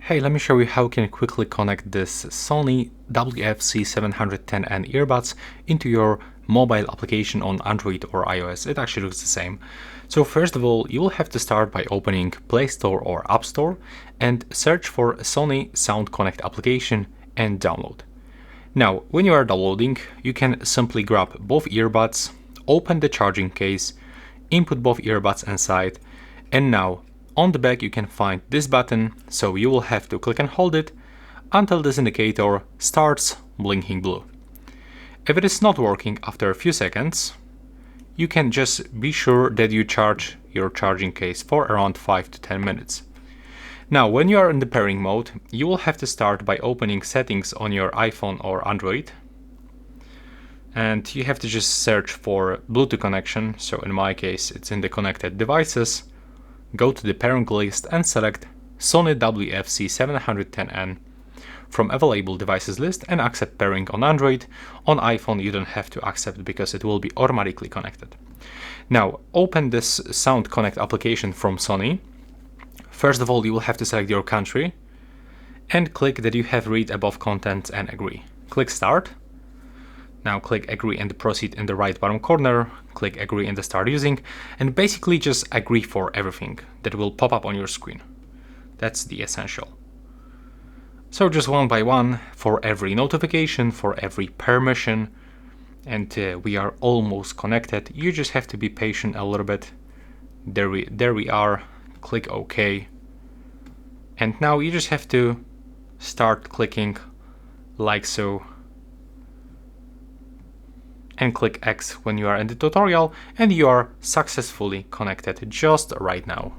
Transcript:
Hey, let me show you how you can quickly connect this Sony WF-C710N earbuds into your mobile application on Android or iOS. It actually looks the same. So first of all, you will have to start by opening Play Store or App Store and search for Sony Sound Connect application and download. Now, when you are downloading, you can simply grab both earbuds, open the charging case, input both earbuds inside, and now on the back you can find this button, so you will have to click and hold it until this indicator starts blinking blue. If it is not working after a few seconds, you can just be sure that you charge your charging case for around 5 to 10 minutes. Now, when you are in the pairing mode, you will have to start by opening settings on your iPhone or Android. And you have to just search for Bluetooth connection, so in my case it's in the connected devices. Go to the pairing list and select Sony WF-C710N from available devices list and accept pairing on Android. On iPhone you don't have to accept because it will be automatically connected. Now open this Sound Connect application from Sony. First of all, you will have to select your country and click that you have read above contents and agree. Click Start. Now click agree and proceed in the right bottom corner, click agree and start using, and basically just agree for everything that will pop up on your screen. That's the essential. So just one by one, for every notification, for every permission, and we are almost connected. You just have to be patient a little bit. There we are. Click OK. And now you just have to start clicking like so, and click X when you are in the tutorial, and you are successfully connected just right now.